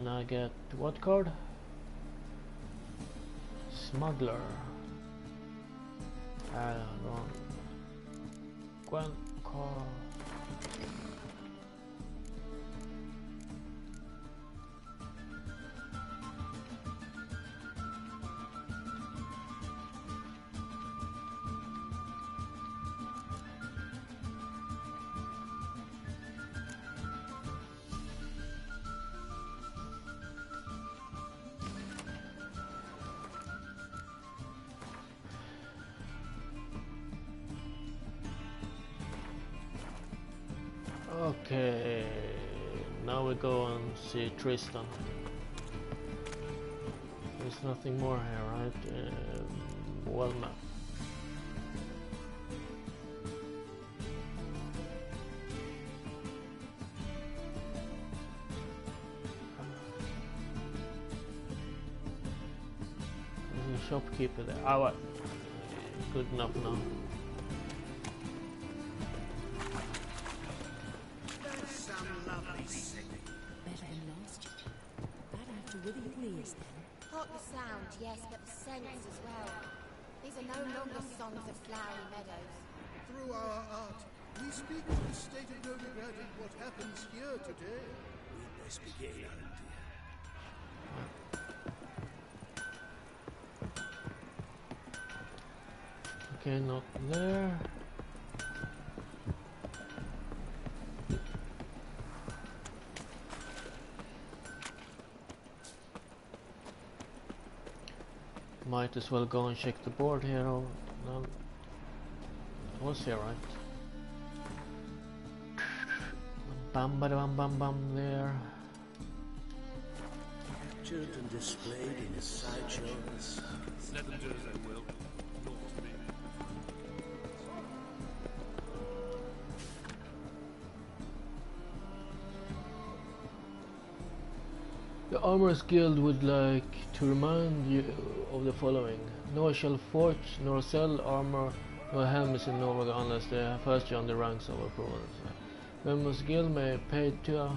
And I get what card? Smuggler. Wrong. Gwen card. Okay, now we go and see Tristan. There's nothing more here, right? Well, no. There's a shopkeeper there. Ah, well, good enough now. Yes, but the scents as well. These are no longer songs of flowery meadows. Through our art, we speak of the state of Novigrad and what happens here today. We best begin, dear. Okay, not there. Might as well go and check the board here. Oh, no, I was here, right? Bam, bada, bam, bam, bam, there. Captured and displayed in a sideshow. Let them do as they will. Not to me. The Armorers Guild would like to remind you of the following. No one shall forge nor sell armor nor helmets in Novigrad unless they have first joined the ranks of a province. Members Guild may pay to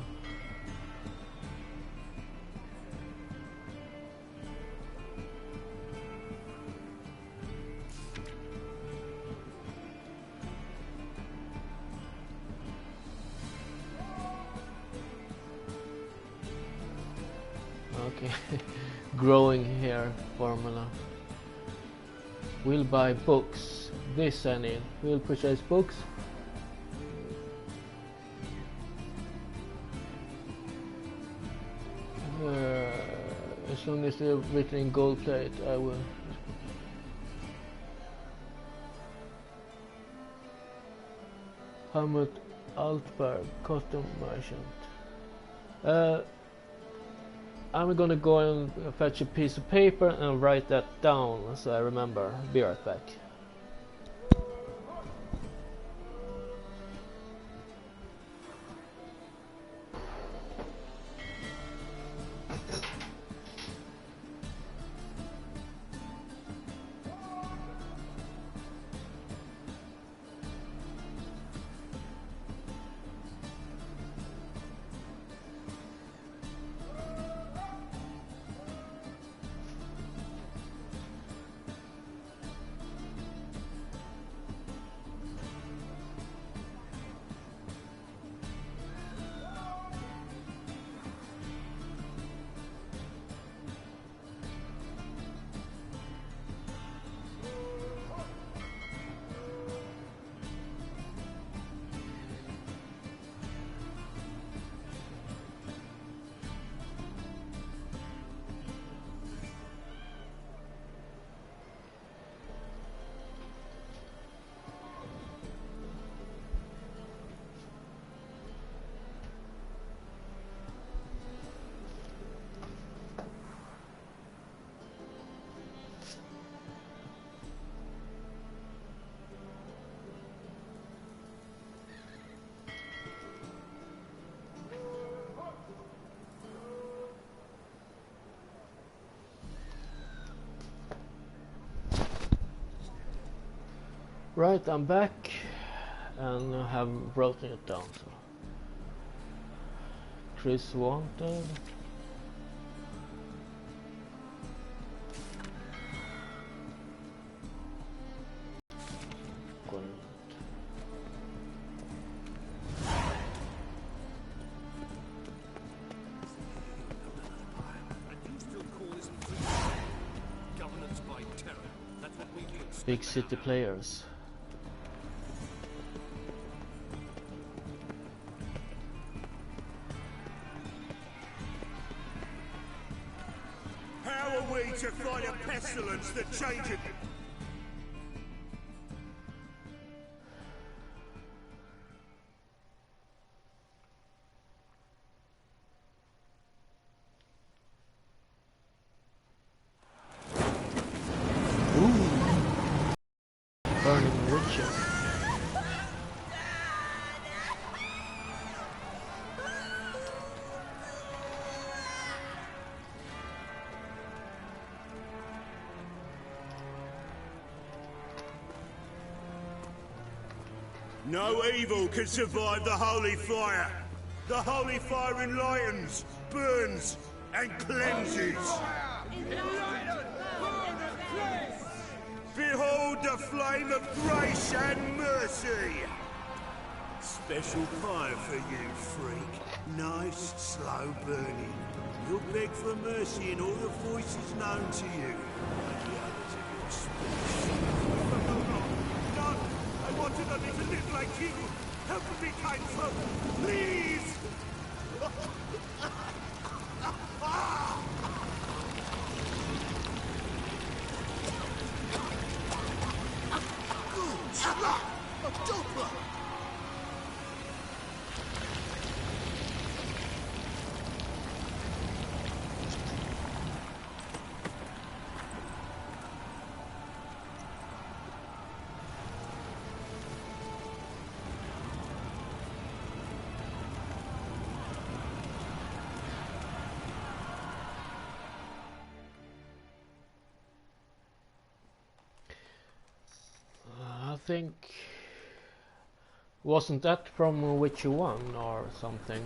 okay. Growing hair formula. We'll buy books. This I need. We'll purchase books. As long as they're written in gold plate, I will. Helmut Altberg, custom merchant. I'm gonna go and fetch a piece of paper and write that down so I remember. Be right back. Right, I'm back and I have written it down. So, Triss wanted. big city players. How are we to fight a pestilence that changes? Burning witches. No evil can survive the holy fire. The holy fire enlightens, burns, and cleanses. Behold the flame of grace and mercy. Special fire for you, freak. Nice, slow burning. You'll beg for mercy in all the voices known to you. And the others of your speech. No, I wanted only to live like you. Help me, kind folk, please! A Doppler! I think... Wasn't that from Witcher 1 or something?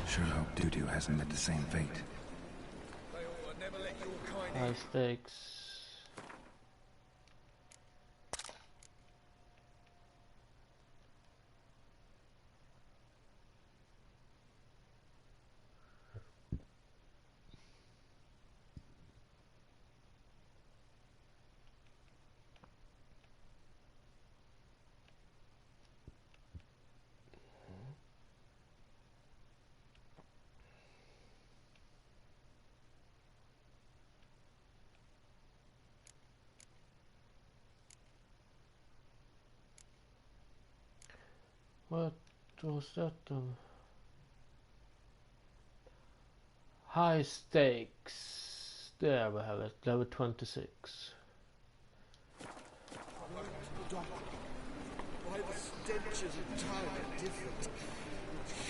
Sure hope Doo-Doo hasn't met the same fate. High stakes. What was that then? High stakes. There we have it, level 26. Why the stench is entirely different.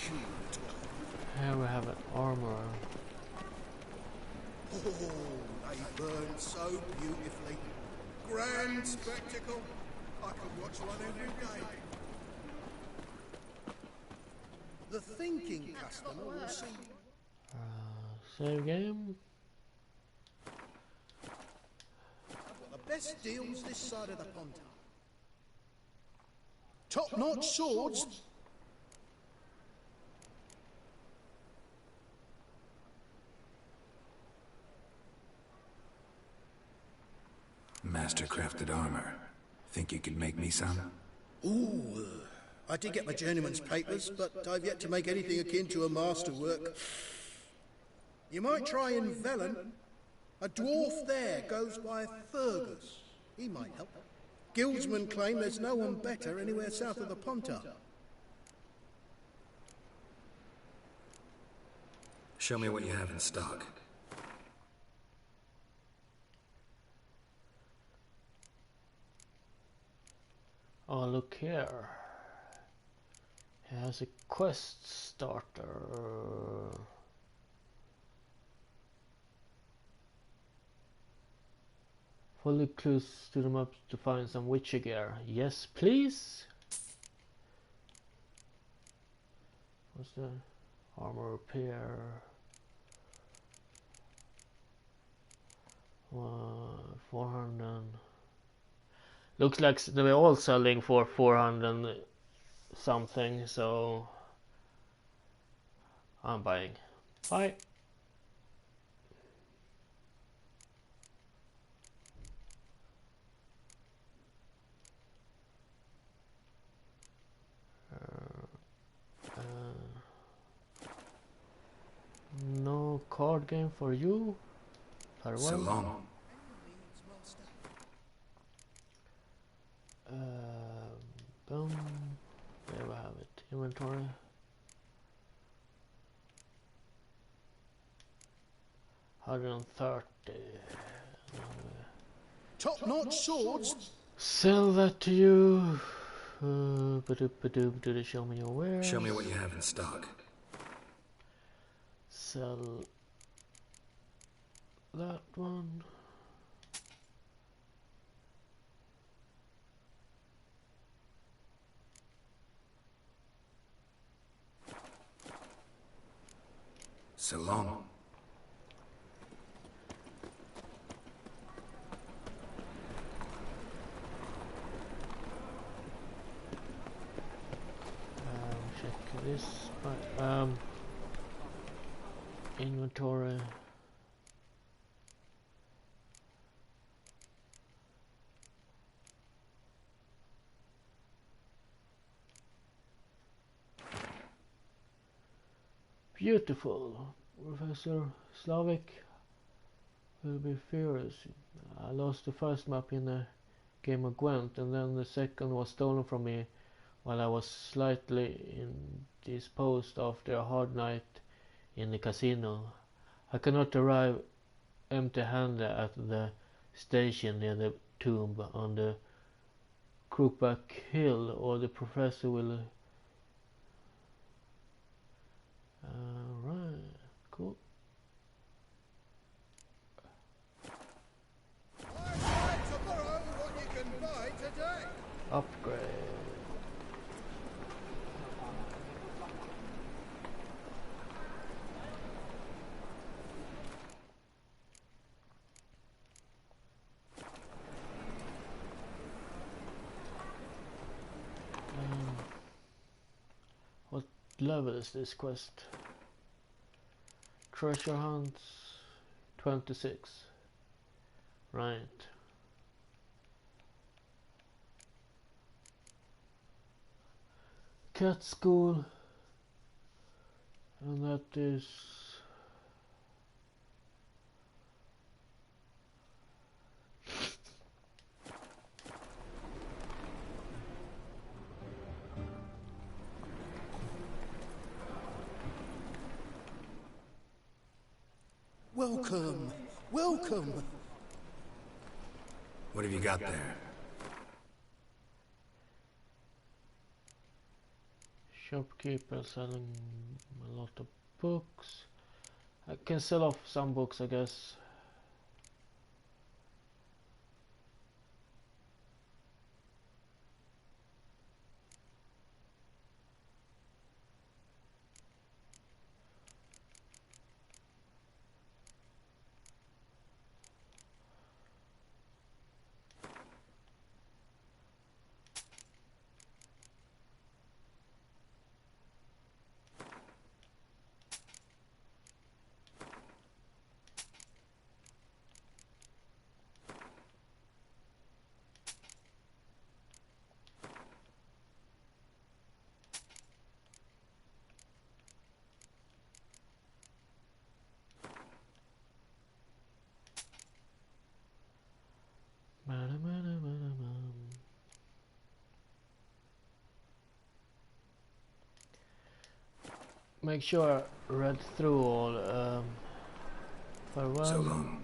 Human talk. Here we have it, armor. Oh, they burn so beautifully. Grand spectacle. I could watch one every day. The thinking customer will see. Save game. I've got the best deals this side of the pond. Top-notch swords. Master-crafted armor. Think you could make me some? Ooh, I did get my journeyman's papers, but I've yet to make anything akin to a masterwork. You might try in Velen. A dwarf there goes by Fergus. He might help. Guildsmen claim there's no one better anywhere south of the Pontar. Show me what you have in stock. Oh, look here. He has a quest starter. Follow clues to the map to find some witcher gear. Yes, please. What's the armor repair? 400. Looks like they're all selling for 400 something, so I'm buying. Bye. No card game for you. Farewell. So long. Boom. There we have it. Inventory. $130. Top-notch swords. Sell that to you. Do they show me your wares? Show me what you have in stock. Sell that one. So long. Check this. Inventory. Beautiful. Professor Slavic will be furious. I lost the first map in the game of Gwent, and then the second was stolen from me while I was slightly indisposed after a hard night in the casino. I cannot arrive empty-handed at the station near the tomb on the Crookback Hill, or the professor will... Right, cool. Tomorrow, what you can buy today. Upgrade. What level is this quest? Treasure hunts 26. Right. Cat school, and that is Welcome, welcome. What have you got there? shopkeeper selling a lot of books. I can sell off some books, I guess. Make sure I read through all. Farewell. So long.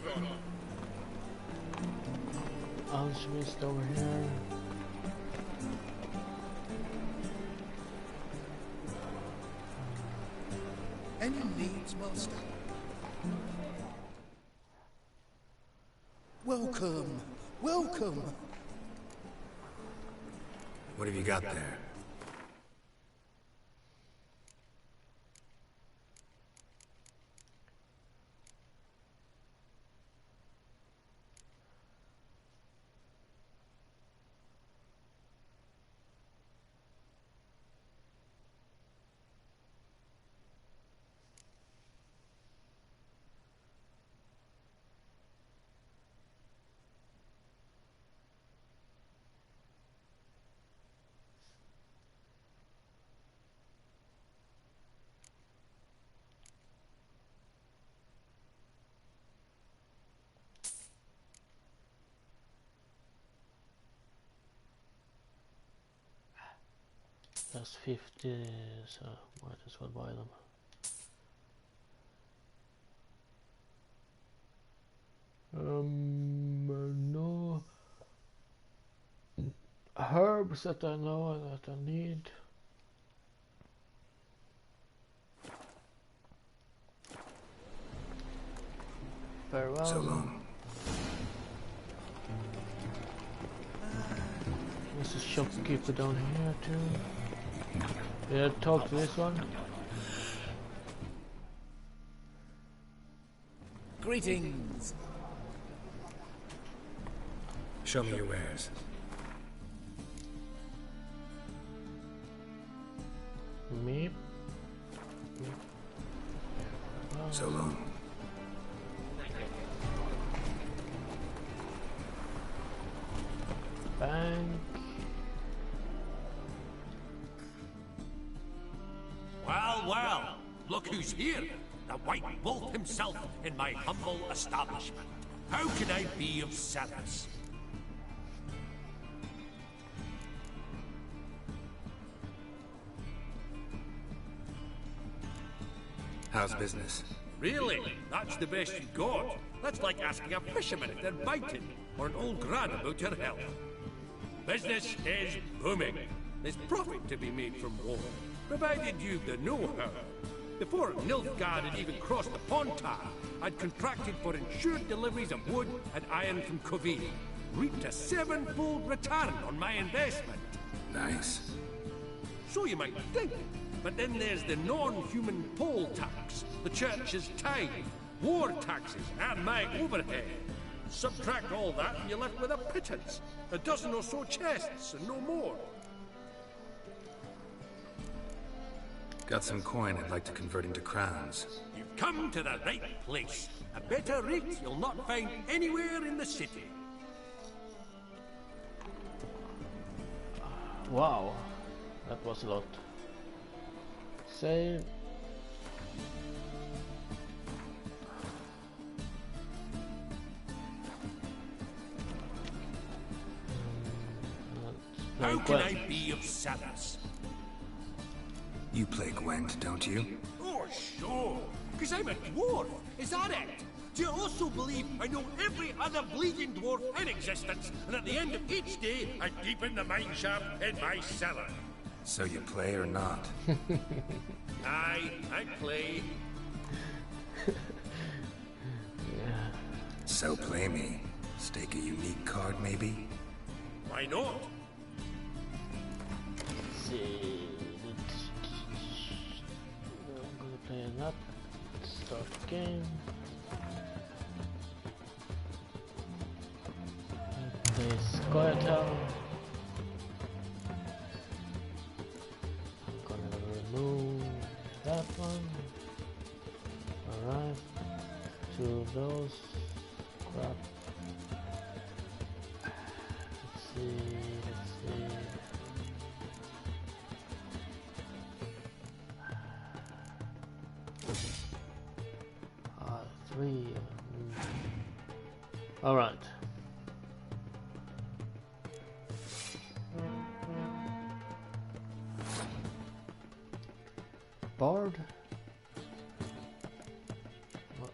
Move on. Alchemist over here. Any needs, Master? Welcome, welcome. What have you got there? That's 50, so might as well buy them. No herbs that I know that I need. Farewell. So long. There's a shopkeeper down here too. Yeah, talk to this one. Greetings. Show me your wares. Me. So long. Bank. Well, well, look who's here. The White Wolf himself in my humble establishment. How can I be of service? How's business? Really? That's the best you got? That's like asking a fisherman if they're biting, or an old gran about her health. Business is booming. There's profit to be made from war, provided you've the know-how. Before Nilfgaard had even crossed the Pontar, I'd contracted for insured deliveries of wood and iron from Covey. Reaped a 7-fold return on my investment. Nice. So you might think. But then there's the non-human poll tax, the church's tithe, war taxes, and my overhead. Subtract all that and you're left with a pittance. A dozen or so chests and no more. Got some coin I'd like to convert into crowns. You've come to the right place. A better rate you'll not find anywhere in the city. Wow, that was a lot. Save. How can I be of service? You play Gwent, don't you? Oh, sure. Because I'm a dwarf. Is that it? Do you also believe I know every other bleeding dwarf in existence, and at the end of each day, I deepen the mine shaft in my cellar? So you play or not? Aye, I play. Yeah. So play me. Stake a unique card, maybe? Why not? Let's see. I'm gonna play that. Start game. Play Skytown. I'm gonna remove that one. Alright. 2 of those. Crap. Let's see. 3. Alright. Bard? What?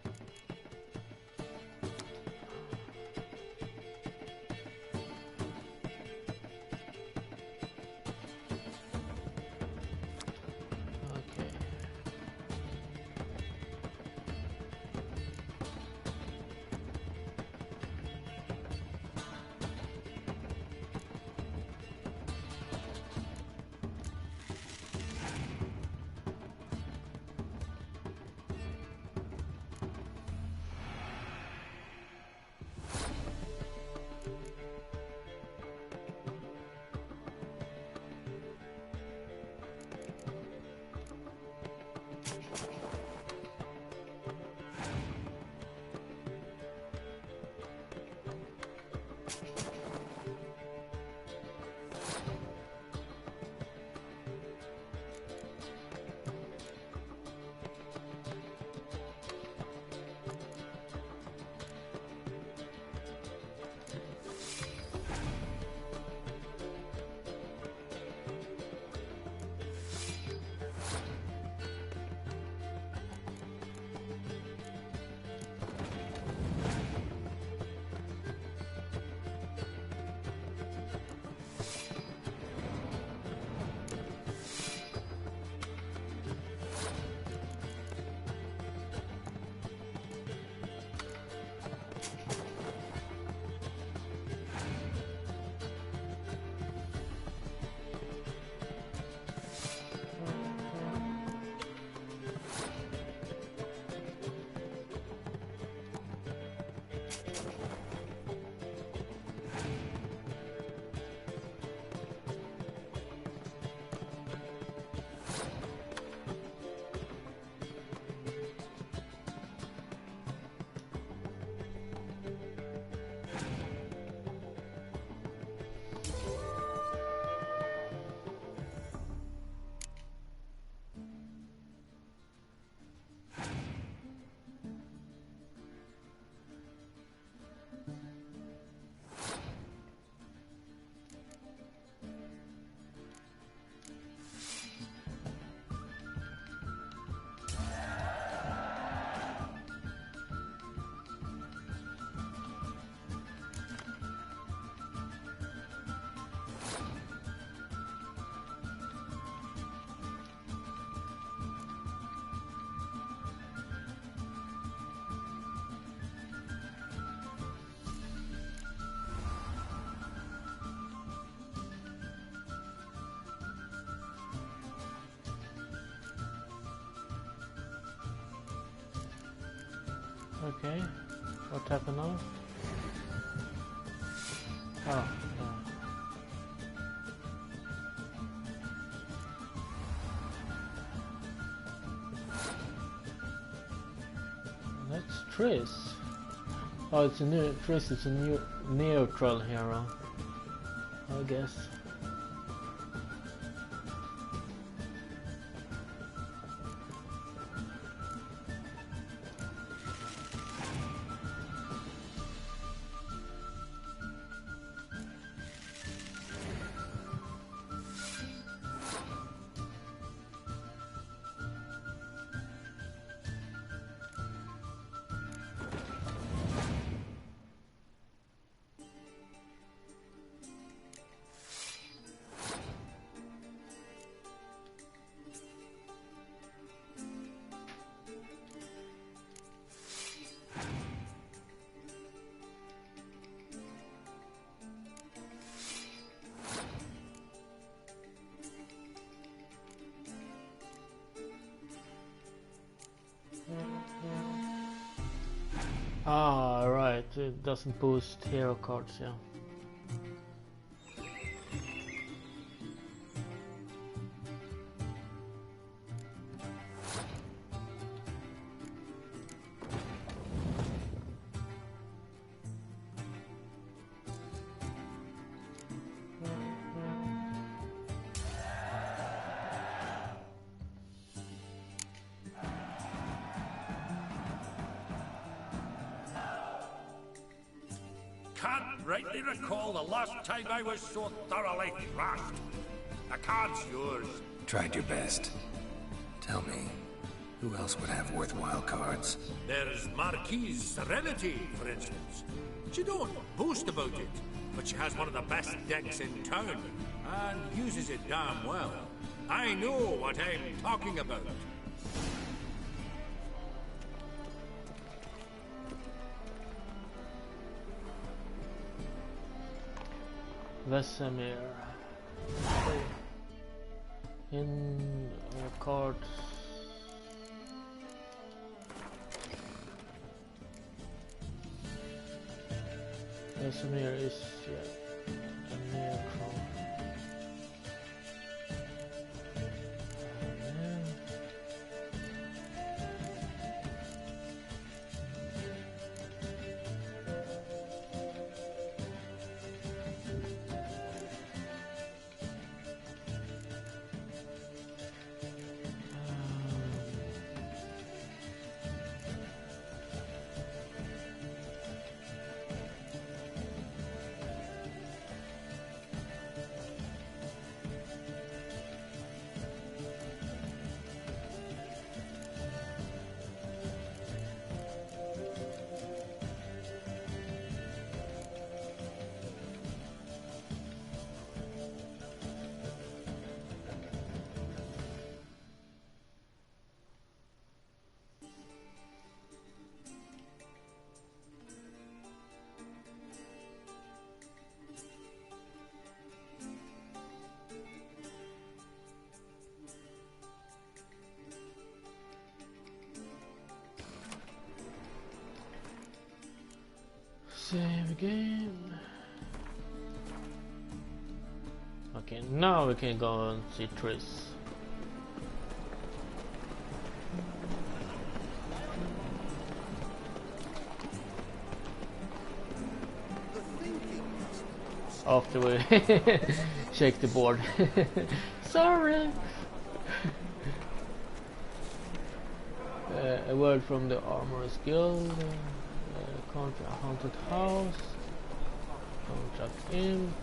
Okay, what happened now? Oh, yeah. That's Triss. Oh, it's a new Triss. It's a new neutral hero, I guess. Ah, right. It doesn't boost hero cards, yeah. Can't rightly recall the last time I was so thoroughly thrashed. The card's yours. Tried your best. Tell me, who else would have worthwhile cards? There's Marquise Serenity, for instance. She don't boast about it, but she has one of the best decks in town, and uses it damn well. I know what I'm talking about. Vesemir. In cards. Vesemir is a neutral. Save again. Okay, now we can go and see Triss. After we shake the board. Sorry. A word from the Armorer's Guild. Contract Haunted House. Contract Imp.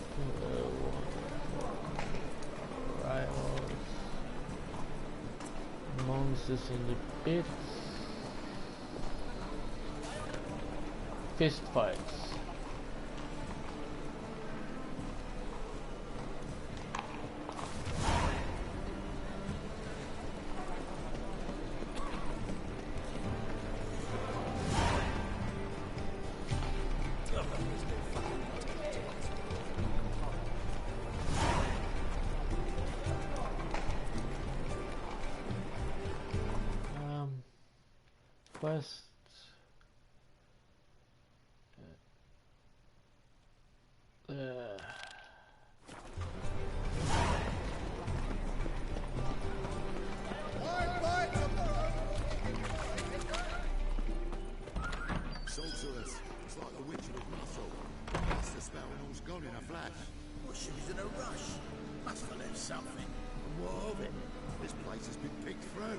Rivals. Monsters in the Pits. Fist fights. Quest something. And what of it? This place has been picked through.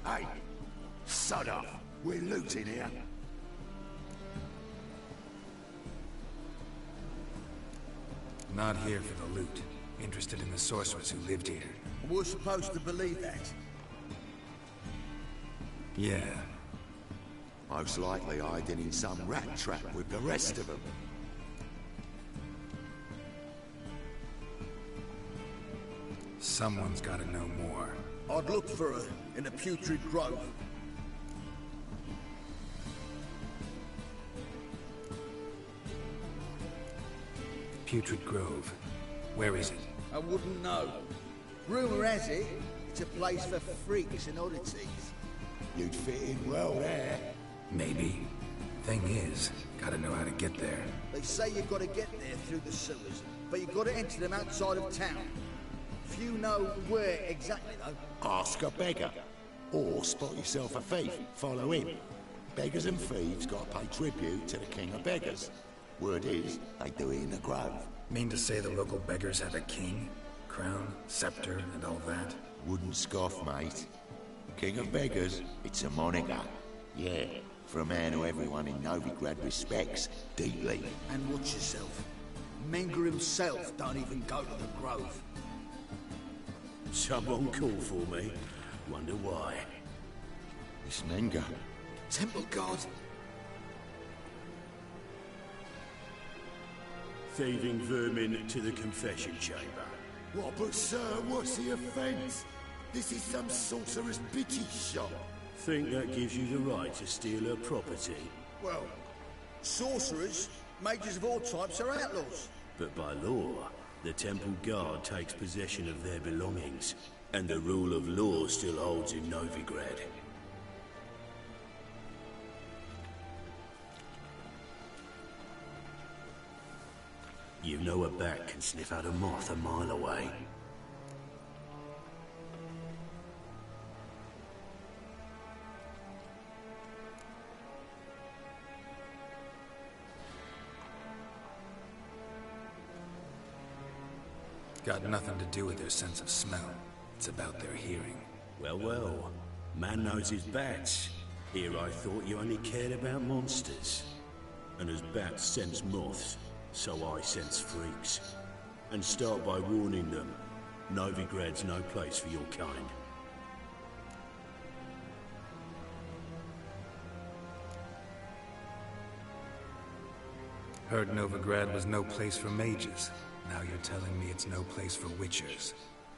Hey, sod off. We're looting here. Not here for the loot. Interested in the sorcerers who lived here. We're supposed to believe that. Yeah. Most likely hiding in some rat trap with the rest of them. Someone's gotta know more. I'd look for her in the Putrid Grove. Putrid Grove. Where is it? I wouldn't know. Rumour has it, it's a place for freaks and oddities. You'd fit in well there. Maybe. Thing is, gotta know how to get there. They say you've got to get there through the sewers, but you've got to enter them outside of town. Few know where exactly, though. Ask a beggar. Or spot yourself a thief. Follow him. Beggars and thieves got to pay tribute to the king of beggars. Word is, they do it in the grove. Mean to say the local beggars have a king? Crown, scepter, and all that? Wouldn't scoff, mate. King of beggars, it's a moniker. Yeah, for a man who everyone in Novigrad respects deeply. And watch yourself. Menger himself don't even go to the Grove. Someone called for me. Wonder why. It's Menger. Temple Guard. Thieving vermin to the confession chamber. What, but sir, what's the offence? This is some sorcerer's bitchy shop. Think that gives you the right to steal her property? Well, sorcerers, mages of all types are outlaws. But by law, the Temple Guard takes possession of their belongings, and the rule of law still holds in Novigrad. You know a bat can sniff out a moth a mile away. Got nothing to do with their sense of smell. It's about their hearing. Well, well. Man knows his bats. Here I thought you only cared about monsters. And as bats sense moths, so I sense freaks. And start by warning them. Novigrad's no place for your kind. Heard Novigrad was no place for mages. Now you're telling me it's no place for witchers.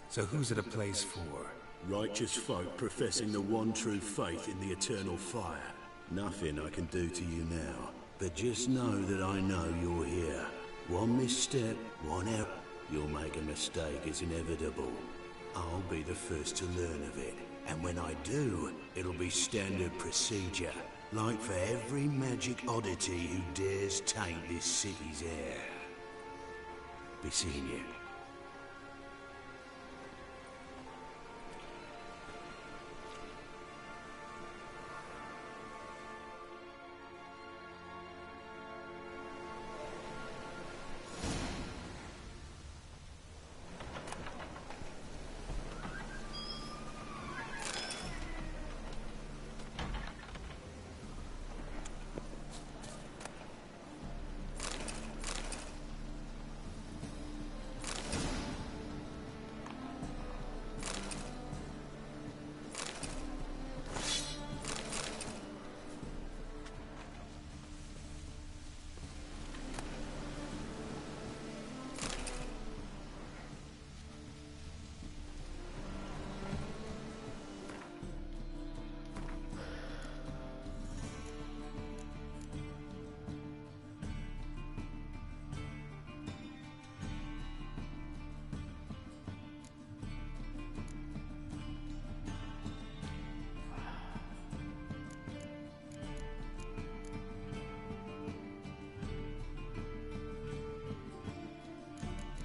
So who's it a place for? Righteous folk professing the one true faith in the eternal fire. Nothing I can do to you now. But just know that I know you're here. One misstep, one error. You'll make a mistake, it's inevitable. I'll be the first to learn of it. And when I do, it'll be standard procedure. Like for every magic oddity who dares taint this city's air. Be seeing you.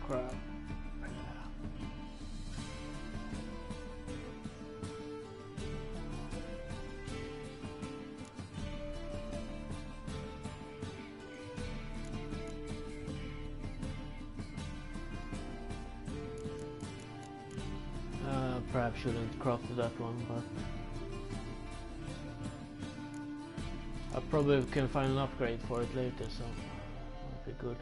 Crap. perhaps shouldn't craft that one, but I probably can find an upgrade for it later, so might be good.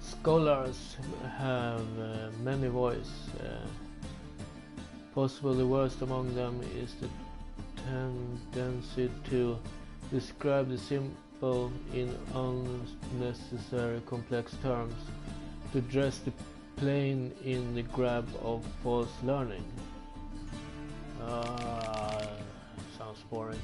Scholars have many voices. Possibly the worst among them is the tendency to describe the simple in unnecessary complex terms, to dress the plain in the grab of false learning. Sounds boring.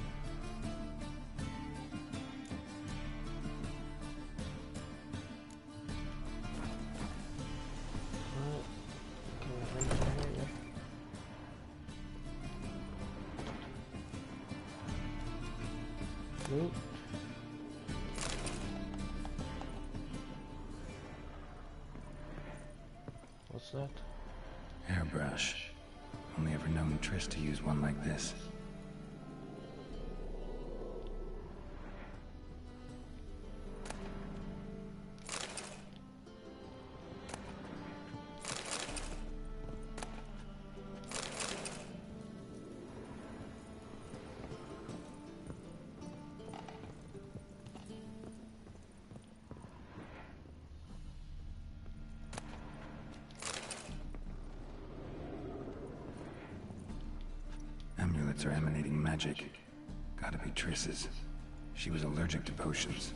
Nope. What's that? Hairbrush. Only ever known Triss to use one like this. Amulets are emanating magic. Gotta be Triss's. She was allergic to potions.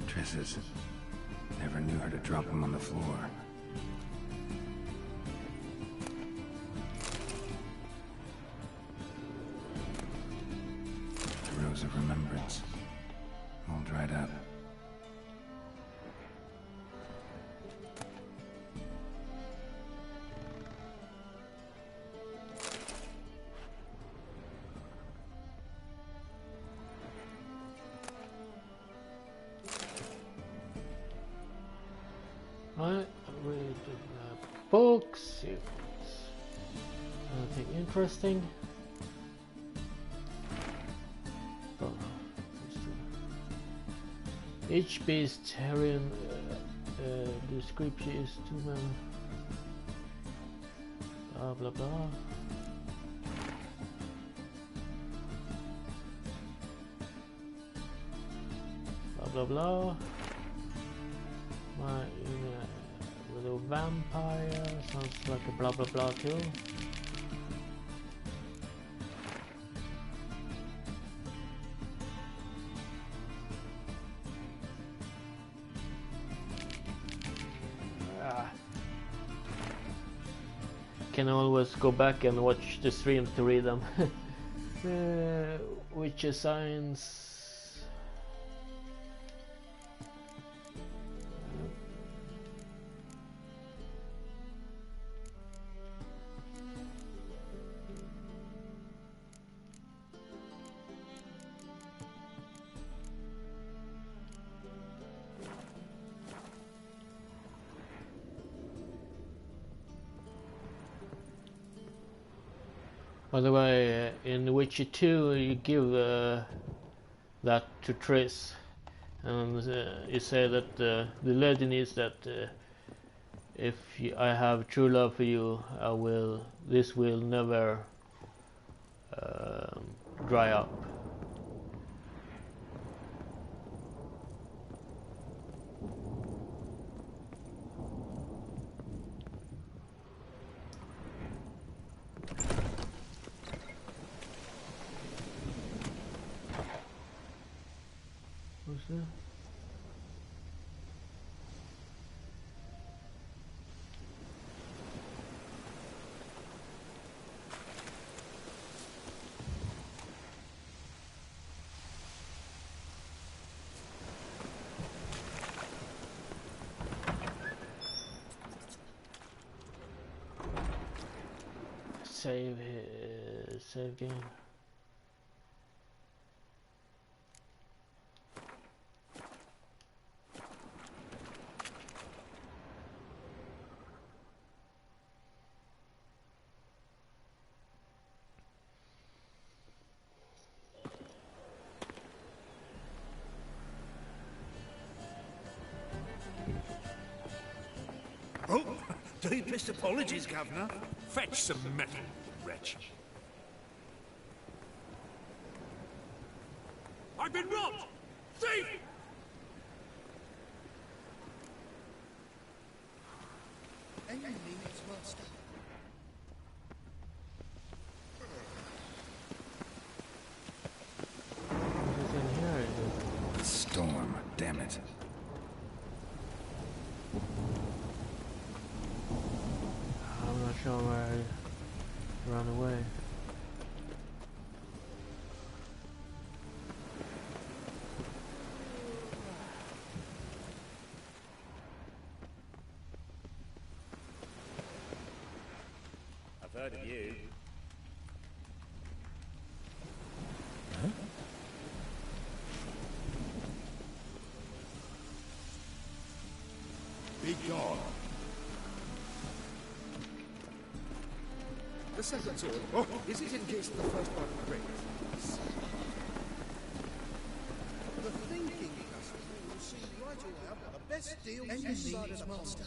Triss's. Never knew her to drop them on the floor. The rose of remembrance. All dried up. Right, read the books, see if it's anything interesting. Oh, each beast's herein description is too many. Blah blah blah. Blah blah blah. With a vampire, sounds like a blah blah blah too. Can always go back and watch the streams to read them. Which assigns by the way, in Witcher 2 you give that to Triss, And you say that the legend is that if I have true love for you, this will never dry up. What's that? Save game. Oh, deepest apologies, Governor. Fetch some metal, wretch. I've been robbed! Thief! Enemy its master. What's in here? Is it? A storm, damn it. I'm not sure where I ran away. I've heard of you. Be gone. The second sword. Oh, is it encased in the first part of the ring? The thinking customer will see right away I've got the best deal this side of the master.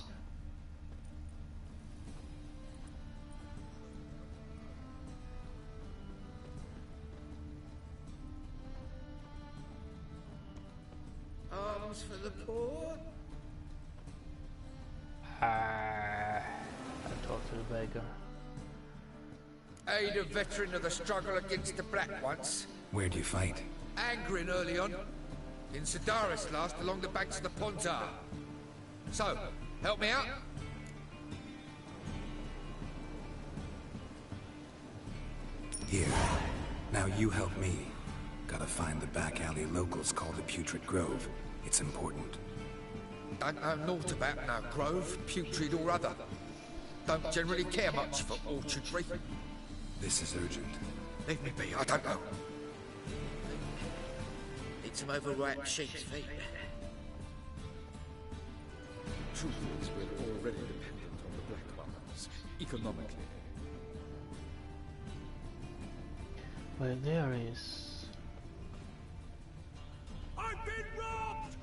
Arms for the poor. I talked to the beggar. Aid a veteran of the struggle against the Black once. Where'd you fight? Angering early on. In Sedaris last, along the banks of the Pontar. So, help me out? Here. Now you help me. Gotta find the back alley locals call the Putrid Grove. It's important. Don't know naught about no grove, putrid or other. Don't generally care much for orchardry. This is urgent. Leave me be, I don't know. Need some overripe sheep's feet. Truth is, we're already dependent on the Black Ones, economically. Well, there is. I've been robbed!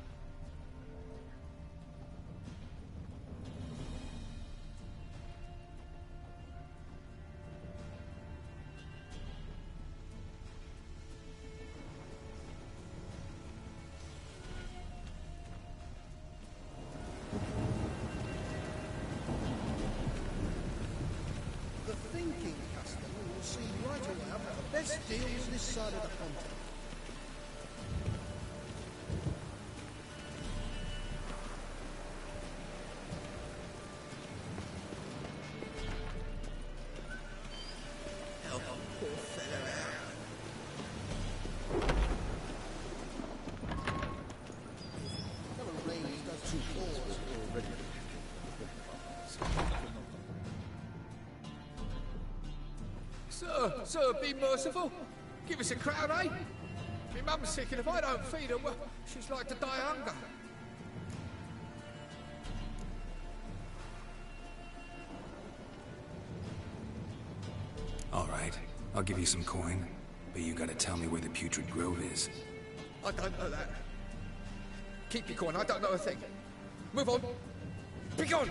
The thinking customer will see right away I've got the best deals this side of the pond. Help a poor fella out. No range does two fours. Already Sir, be merciful. Give us a crown, eh? My mum's sick, and if I don't feed her, well, she's like to die of hunger. All right. I'll give you some coin, but you gotta tell me where the Putrid Grove is. I don't know that. Keep your coin, I don't know a thing. Move on. Be gone!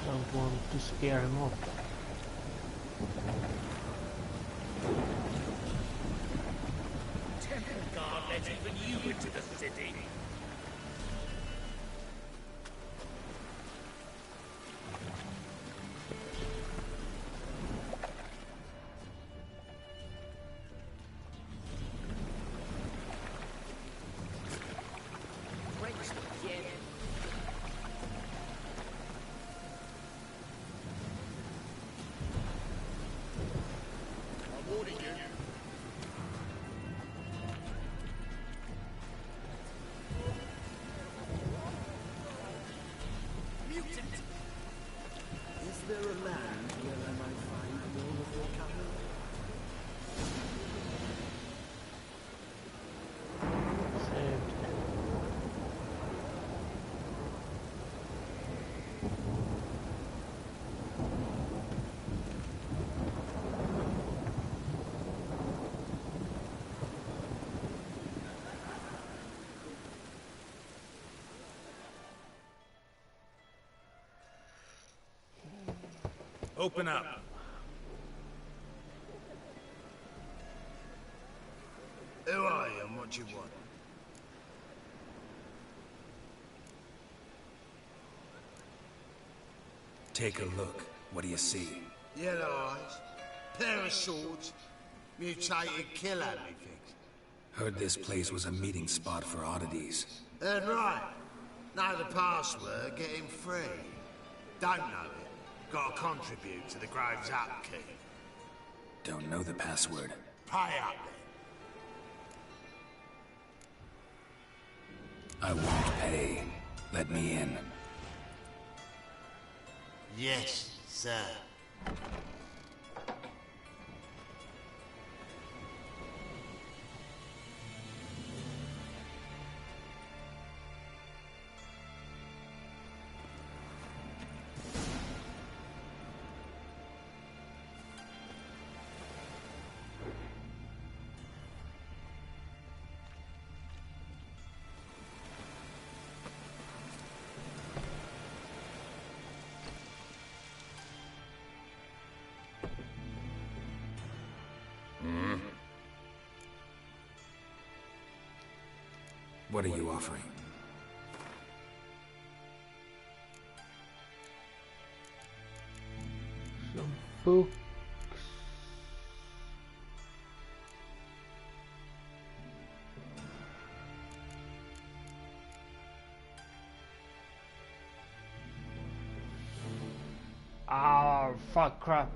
Don't want to scare him off. Temple Guard let even you into the city. Is there a land where I might find more of your cavalry? Saved. Open up. Who are you and what do you want? Take a look. What do you see? Yellow eyes, pair of swords, mutated kill me things. Heard this place was a meeting spot for oddities. Heard right. Know the password, get him free. Don't know it, gotta contribute to the Grove's upkeep. Don't know the password. Pay up then. I won't pay. Let me in. Yes, sir. What are you offering? Some books. Ah, fuck, crap.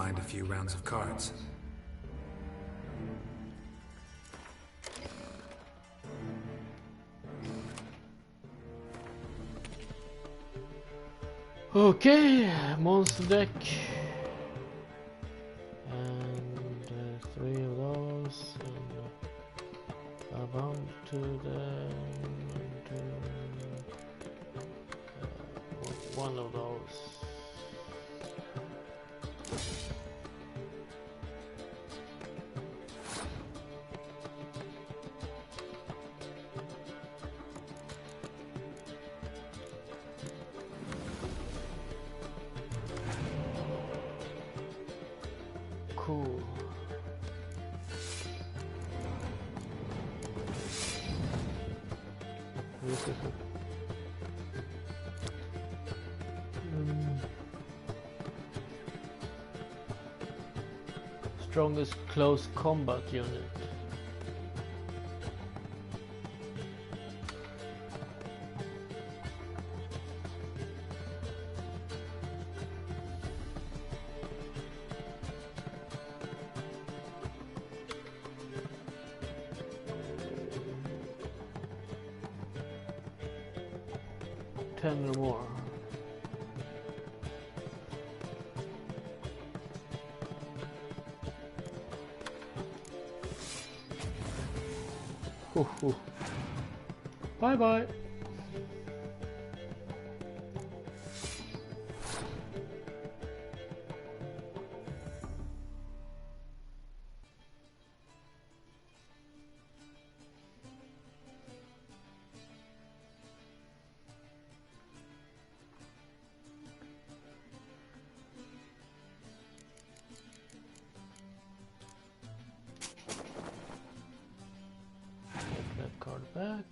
mind a few rounds of cards? Okay, monster deck. And 3 of those. And a bump to them. And one of those. Cool. Strongest close combat unit. Ten or more. Bye bye. Take that card back.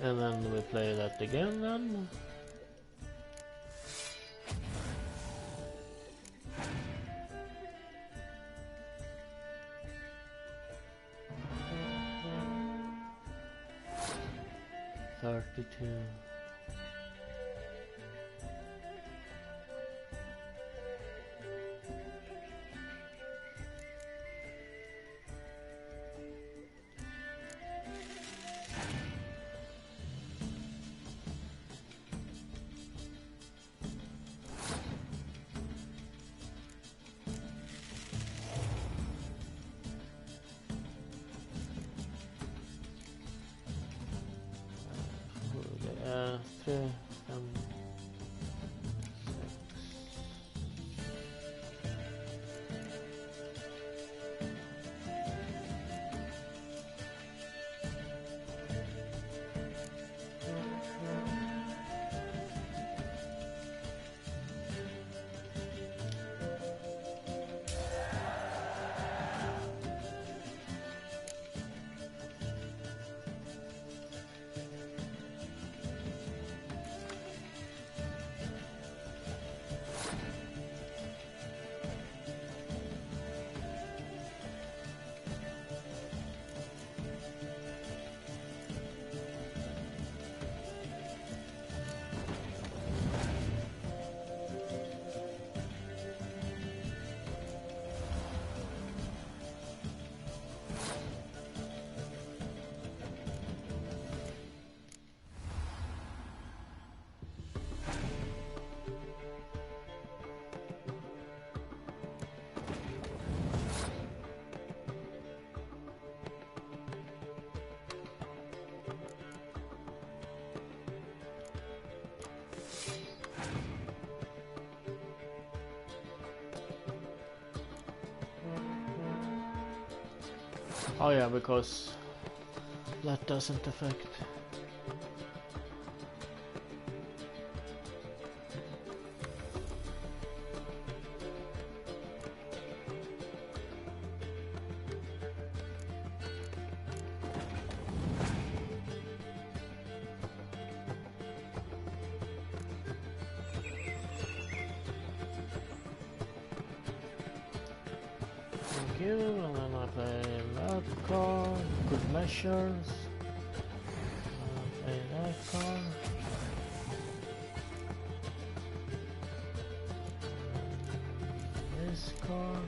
And then we play that again then. $32. Three, oh yeah, because that doesn't affect. kill, and then I play that card, good measures, play that card. This card.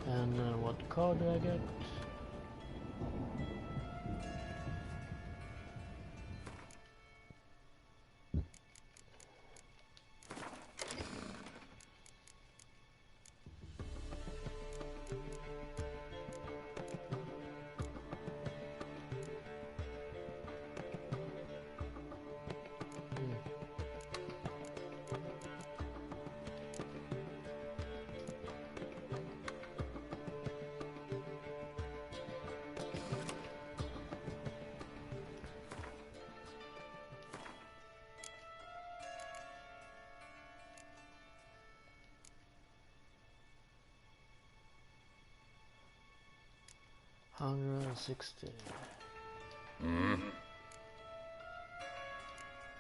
And what card do I get? $160.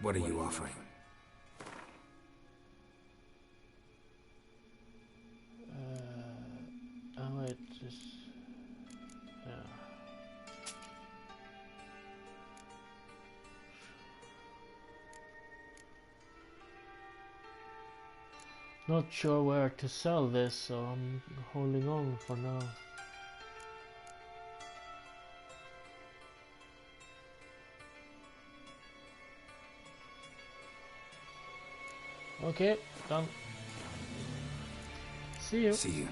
What are you offering? Oh wait, this... yeah. Not sure where to sell this, so I'm holding on for now. Okay, done. See you. See you.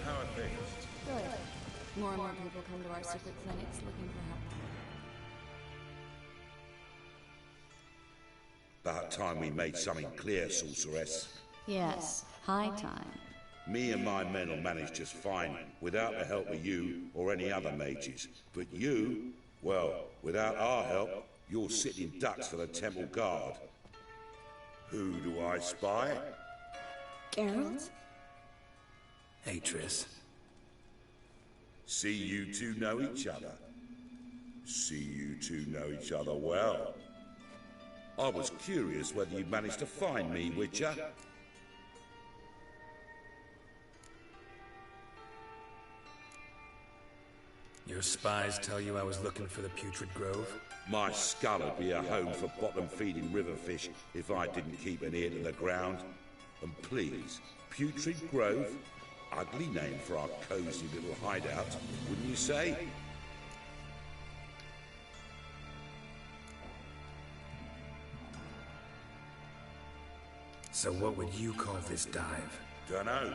How are things? Good. More and more people come to our secret clinics looking for help. About time we made something clear, Sorceress. Yes, high time. Me and my men will manage just fine, without the help of you or any other mages. But you, well, without our help, you're sitting ducks for the Temple Guard. Who do I spy? Geralt? Hey, Triss. See you two know each other. See you two know each other well. I was curious whether you'd managed to find me, Witcher. Your spies tell you I was looking for the Putrid Grove? My skull would be a home for bottom-feeding river fish if I didn't keep an ear to the ground. And please, Putrid Grove? Ugly name for our cozy little hideout, wouldn't you say? So what would you call this dive? Dunno.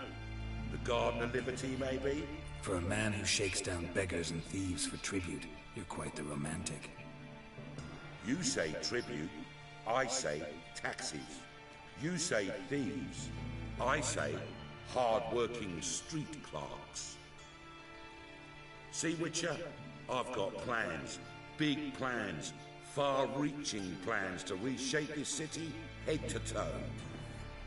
The Garden of Liberty, maybe? For a man who shakes down beggars and thieves for tribute, you're quite the romantic. You say tribute, I say taxes. You say thieves, I say hard-working street clerks. See, Witcher, I've got plans, big plans, far-reaching plans to reshape this city head to toe.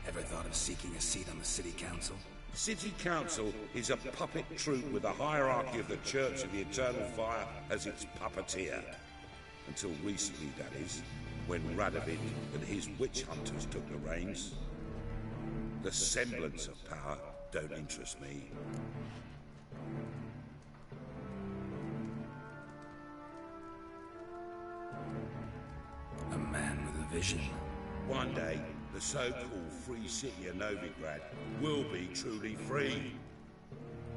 Ever thought of seeking a seat on the city council? City Council is a puppet troupe with the hierarchy of the Church of the Eternal Fire as its puppeteer. Until recently, that is, when Radovid and his witch hunters took the reins. The semblance of power don't interest me. A man with a vision. One day, the so-called free city of Novigrad will be truly free.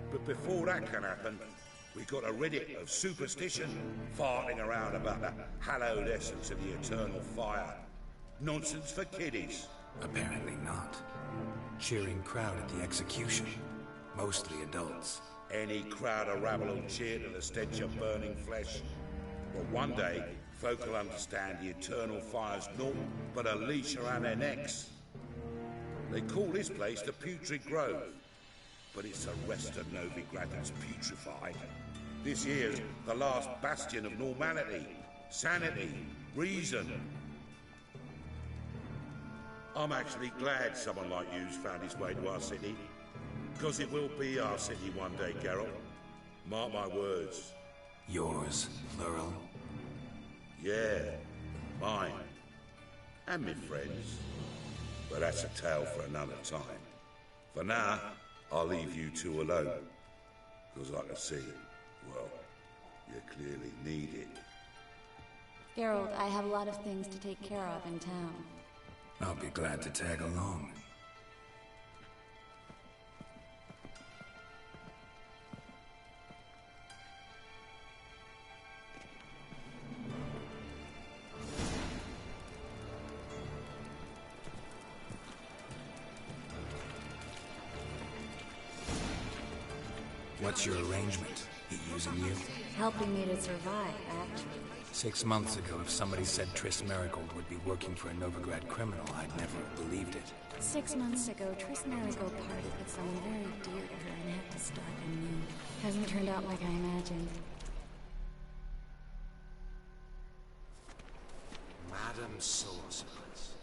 But before that can happen, we've got to rid it of superstition, farting around about the hallowed essence of the eternal fire. Nonsense for kiddies. Apparently not. Cheering crowd at the execution. Mostly adults. Any crowd of rabble will cheer to the stench of burning flesh. But one day, folk will understand the eternal fire's naught but a leash around their necks. They call this place the Putrid Grove, but it's the rest of Novigrad that's putrefied. This here's the last bastion of normality, sanity, reason. I'm actually glad someone like you's found his way to our city, because it will be our city one day, Geralt. Mark my words. Yours, plural? Yeah, mine. And my friends. But that's a tale for another time. For now, I'll leave you two alone. Because I can see, well, you clearly need it. Geralt, I have a lot of things to take care of in town. I'll be glad to tag along. What's your arrangement? He using you? Helping me to survive, actually. 6 months ago, if somebody said Triss Marigold would be working for a Novigrad criminal, I'd never have believed it. 6 months ago, Triss Marigold parted with someone very dear to her and had to start anew. Hasn't turned out like I imagined. Madam Sorceress.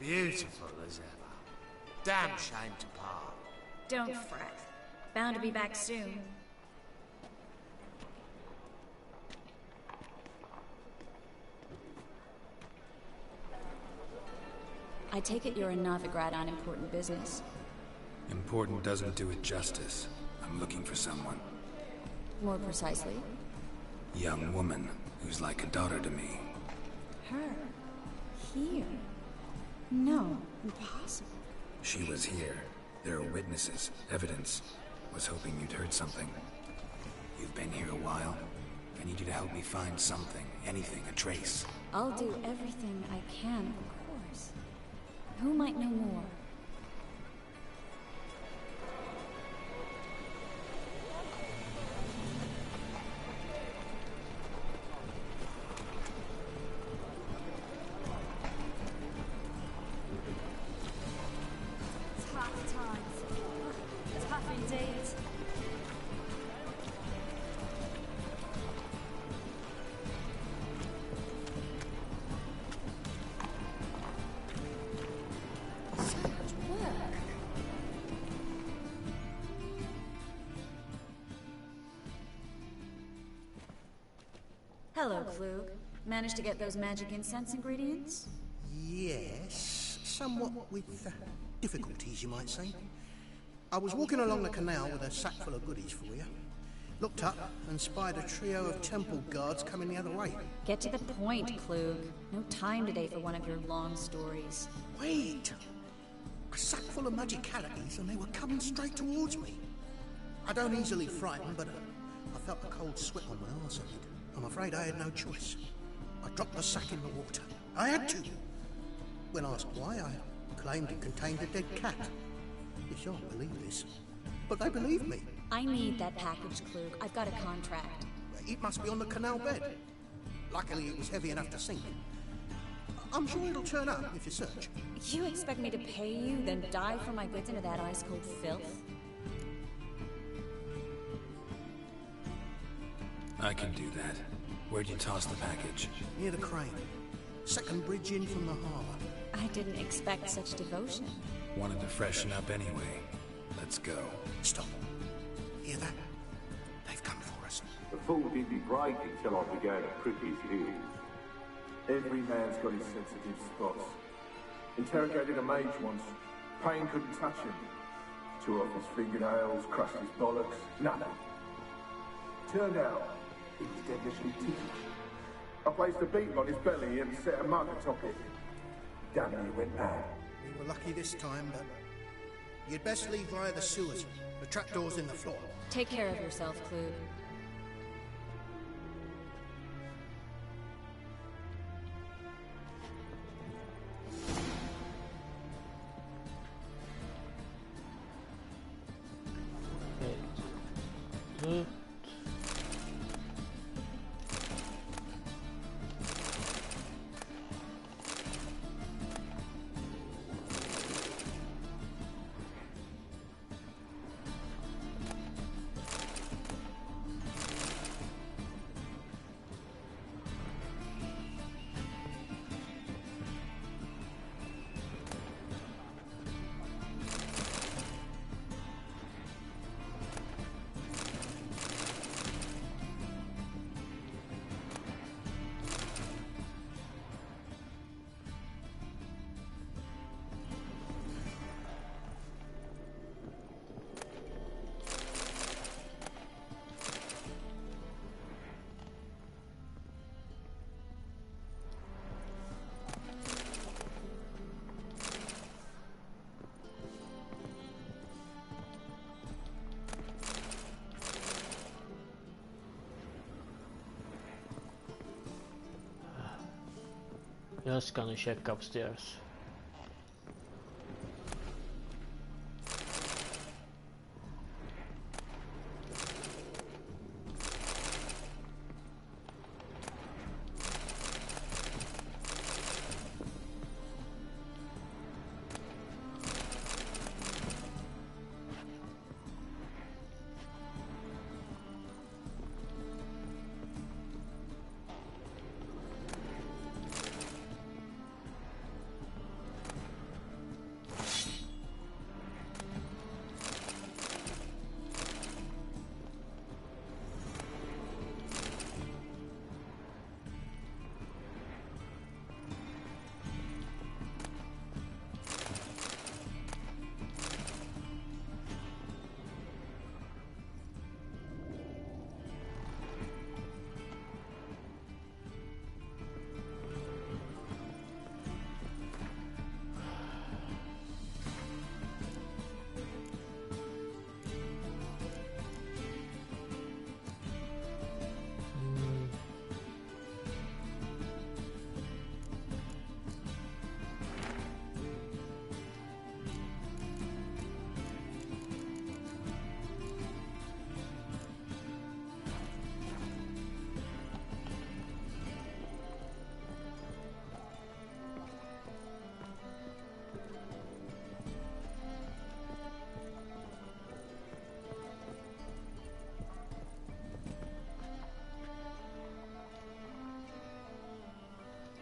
Beautiful as ever. Damn shame to part. Don't fret. Bound to be back soon. I take it you're in Novigrad on important business. Important doesn't do it justice. I'm looking for someone. More precisely? Young woman who's like a daughter to me. Her? Here? No, impossible. She was here. There are witnesses, evidence. Was hoping you'd heard something. You've been here a while. I need you to help me find something, anything, a trace. I'll do everything I can, of course. Who might know more? Tough times. Tough indeed. So much work. Hello, Klug. Managed to get those magic incense ingredients? Yes, somewhat with difficulties, you might say. I was walking along the canal with a sack full of goodies for you. Looked up and spied a trio of temple guards coming the other way. Get to the point, Klug. No time today for one of your long stories. Wait! A sack full of magicalities and they were coming straight towards me. I don't easily frighten, but I felt a cold sweat on my arse. I'm afraid I had no choice. I dropped the sack in the water. I had to. When asked why, I claimed it contained a dead cat. You shan't believe this, but they believed me. I need that package, Klug. I've got a contract. It must be on the canal bed. Luckily, it was heavy enough to sink. I'm sure it'll turn up if you search. You expect me to pay you, then dive for my goods into that ice-cold filth? I can do that. Where'd you toss the package? Near the crane. Second bridge in from the harbour. I didn't expect such devotion. Wanted to freshen up anyway. Let's go. Stop. Hear that? They've come for us. The fall didn't be breaking till I began to prick his heels. Every man's got his sensitive spots. Interrogated a mage once. Pain couldn't touch him. Tore off his fingernails, crushed his bollocks. Nothing. Turned out, he was devilishly ticklish. I placed a beetle on his belly and set a mug atop it. Damn it, he went mad. We were lucky this time, but you'd best leave via the sewers. The trapdoor's in the floor. Take care of yourself, Klug. Loot. Just gonna check upstairs.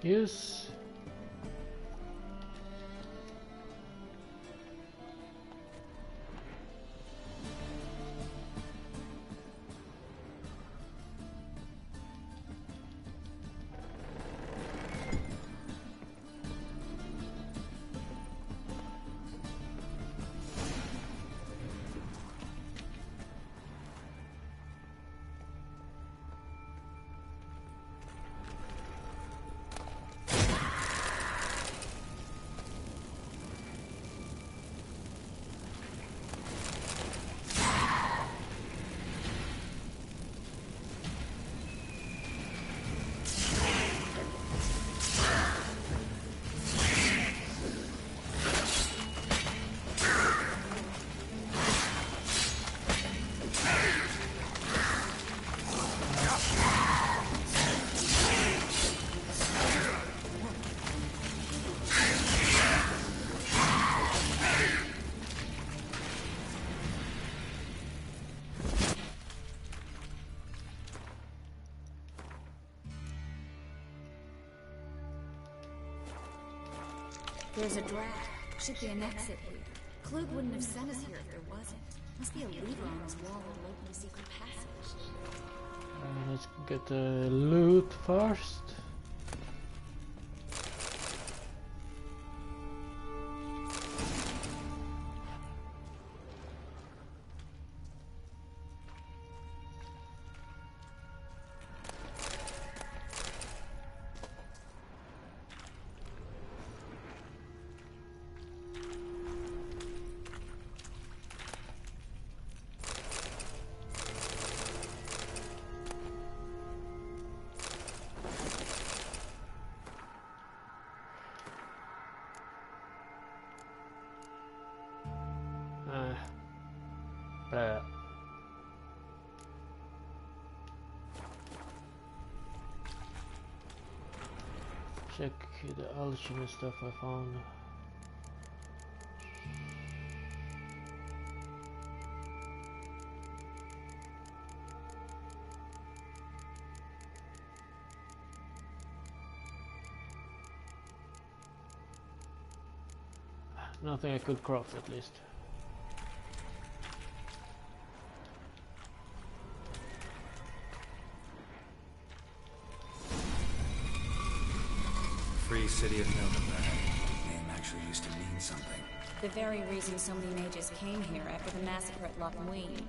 Yes. There's a draft. Should be an exit here. Klug wouldn't have sent us here if there wasn't. Must be a lever on this wall that'll open a secret passage. Let's get the loot first. Check the alchemy stuff I found. Nothing I could craft at least. Free City of Nilfgaard. Name actually used to mean something. The very reason so many mages came here after the massacre at Loch Muin.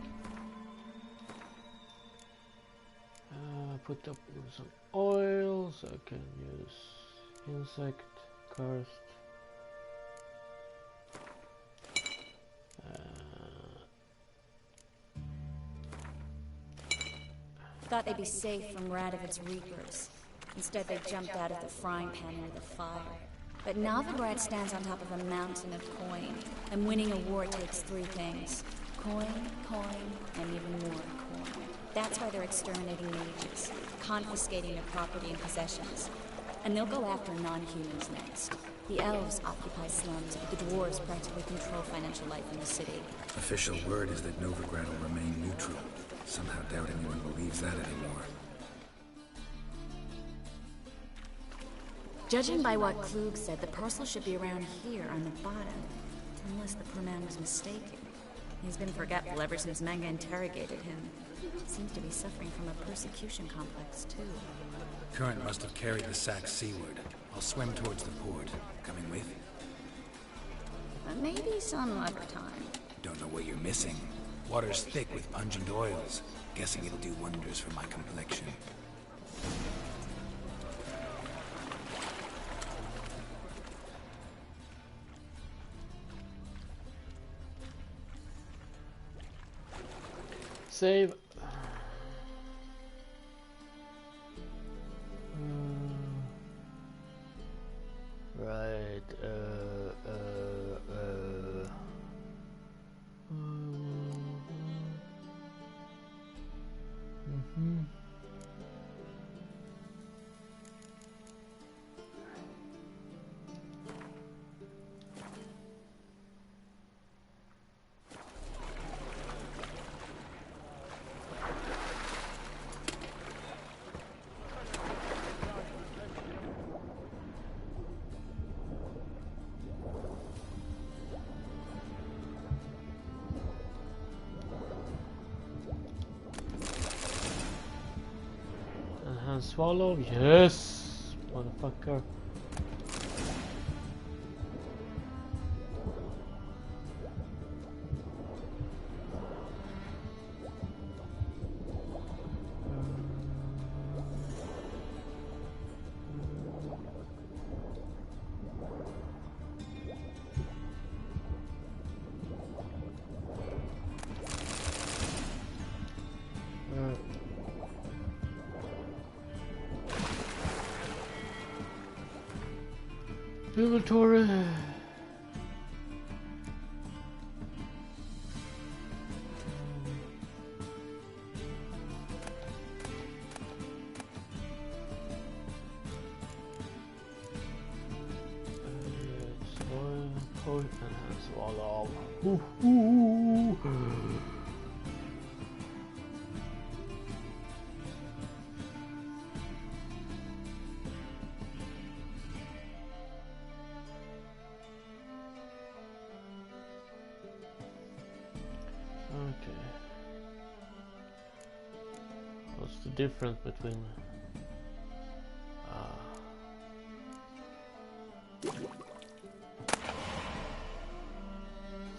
Put up some oil so I can use insect, cursed. Thought they'd be safe from Radovit's reapers. Instead, they jumped out of the frying pan into the fire. But Novigrad stands on top of a mountain of coin, and winning a war takes three things. Coin, and even more coin. That's why they're exterminating mages, confiscating their property and possessions. And they'll go after non-humans next. The elves occupy slums, but the dwarves practically control financial life in the city. Official word is that Novigrad will remain neutral. Somehow doubt anyone believes that anymore. Judging by what Klug said, the parcel should be around here on the bottom. Unless the poor man was mistaken. He's been forgetful ever since Manga interrogated him. Seems to be suffering from a persecution complex, too. Current must have carried the sack seaward. I'll swim towards the port. Coming with? Maybe some other time. Don't know what you're missing. Water's thick with pungent oils. Guessing it'll do wonders for my complexion. Save. Right. Swallow, yes, motherfucker. Inventory. Coat and swallow. What's the difference between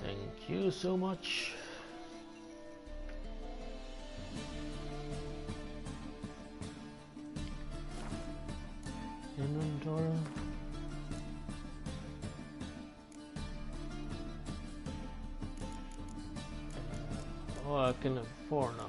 thank you so much. Inventory. Oh, I can have 4 now.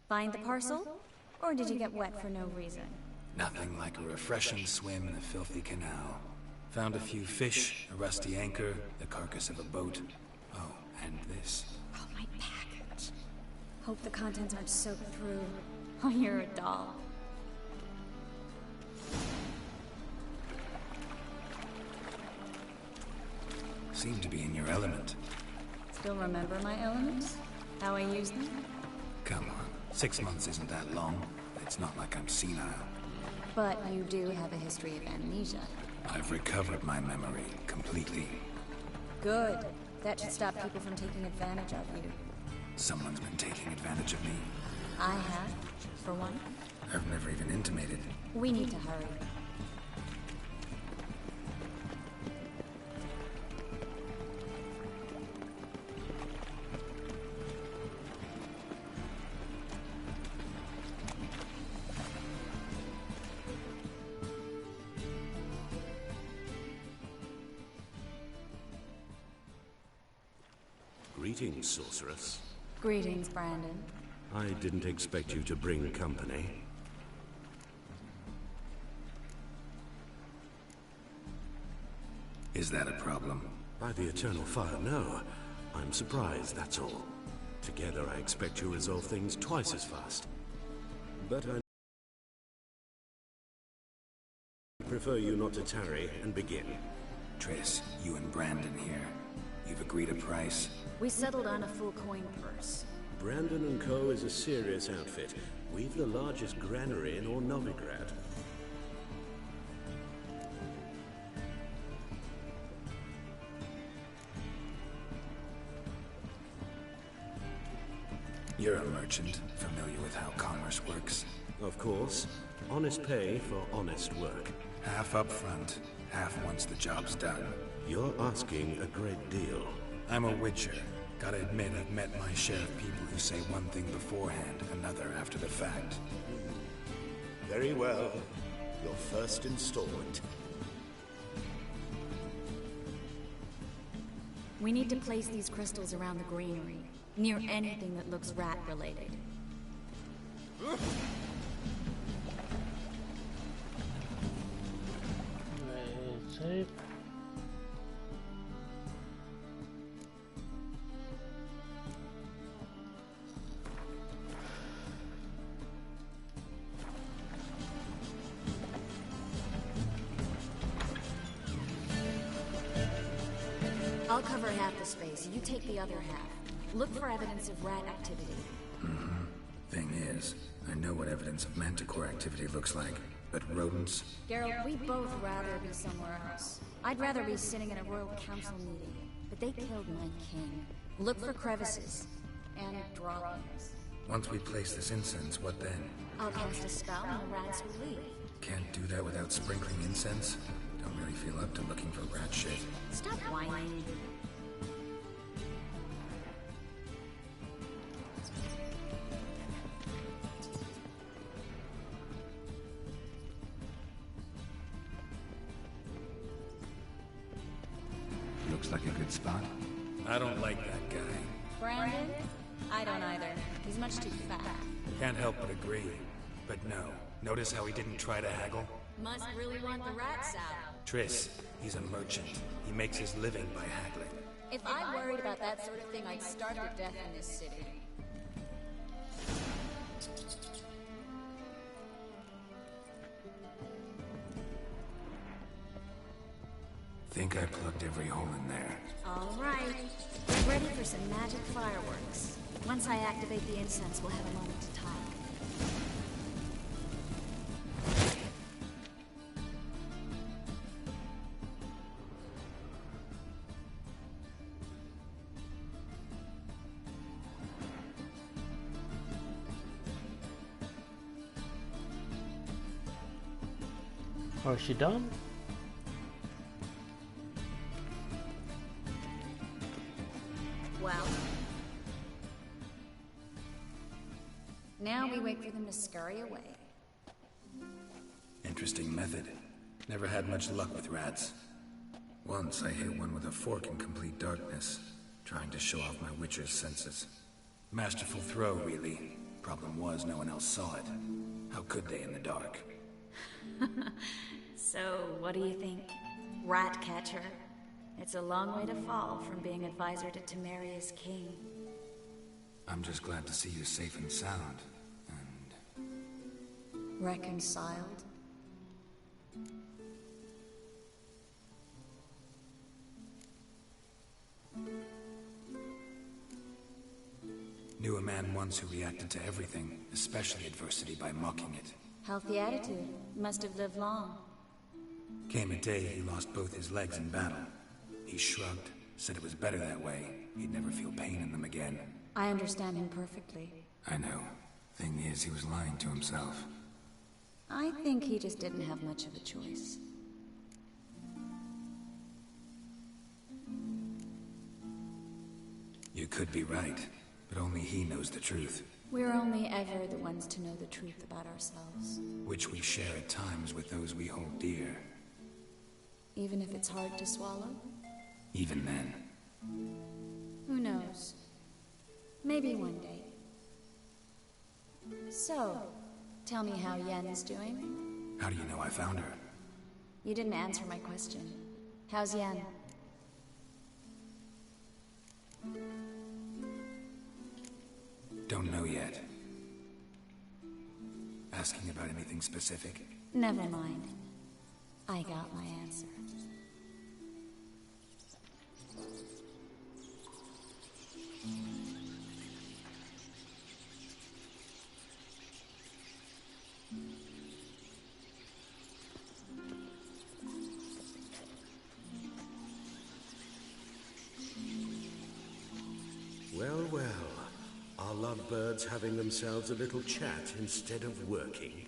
Find the parcel? Or did you get wet for no reason? Nothing like a refreshing swim in a filthy canal. Found a few fish, a rusty anchor, the carcass of a boat. Oh, and this. Oh, my package. Hope the contents aren't soaked through. Oh, you're a doll. Seem to be in your element. Still remember my elements? How I use them? Come on. 6 months isn't that long. It's not like I'm senile. But you do have a history of amnesia. I've recovered my memory completely. Good. That should stop people from taking advantage of you. Someone's been taking advantage of me. I have, for one. I've never even intimated. We need to hurry. Greetings, sorceress. Greetings, Brandon. I didn't expect you to bring company. Is that a problem? By the eternal fire, no. I'm surprised, that's all. Together, I expect you resolve things twice as fast. But I prefer you not to tarry and begin. Triss, you and Brandon here. You've agreed a price. We settled on a full coin purse. Brandon and Co. is a serious outfit. We've the largest granary in all Novigrad. You're a merchant, familiar with how commerce works. Of course. Honest pay for honest work. Half up front, half once the job's done. You're asking a great deal. I'm a witcher. Gotta admit, I've met my share of people who say one thing beforehand, another after the fact. Very well. Your first installment. We need to place these crystals around the greenery, near anything that looks rat-related. Save. I'll cover half the space, you take the other half. Look for evidence of rat activity. Mm-hmm. Thing is, I know what evidence of manticore activity looks like, but rodents? Geralt, we'd both rather be somewhere else. I'd rather be sitting in a royal council meeting, but they killed my king. Look for crevices, and droppings. Once we place this incense, what then? I'll cast a spell and the rats will leave. Can't do that without sprinkling incense? Don't really feel up to looking for rat shit. Stop whining. Looks like a good spot. I don't like that guy. Brandon? I don't either. He's much too fat. Can't help but agree. But no. Notice how he didn't try to haggle? Must really want the rats out. Triss, he's a merchant. He makes his living by haggling. If I worried about that sort of thing, I'd starve to death in this city. Think I plugged every hole in there. All right. Get ready for some magic fireworks. Once I activate the incense, we'll have a moment to talk. Is she done? Well. Now we wait for them to scurry away. Interesting method. Never had much luck with rats. Once I hit one with a fork in complete darkness, trying to show off my witcher's senses. Masterful throw, really. Problem was, no one else saw it. How could they in the dark? So, what do you think? Rat catcher? It's a long way to fall from being advisor to Temeria's king. I'm just glad to see you safe and sound. And... reconciled? Knew a man once who reacted to everything, especially adversity, by mocking it. Healthy attitude. Must have lived long. Came a day he lost both his legs in battle. He shrugged, said it was better that way. He'd never feel pain in them again. I understand him perfectly. I know. Thing is, he was lying to himself. I think he just didn't have much of a choice. You could be right, but only he knows the truth. We're only ever the ones to know the truth about ourselves. Which we share at times with those we hold dear. Even if it's hard to swallow? Even then. Who knows? Maybe one day. So, tell me how Yen's doing? How do you know I found her? You didn't answer my question. How's Yen? Don't know yet. Asking about anything specific? Never mind. I got my answer. Well, well. Are lovebirds having themselves a little chat instead of working?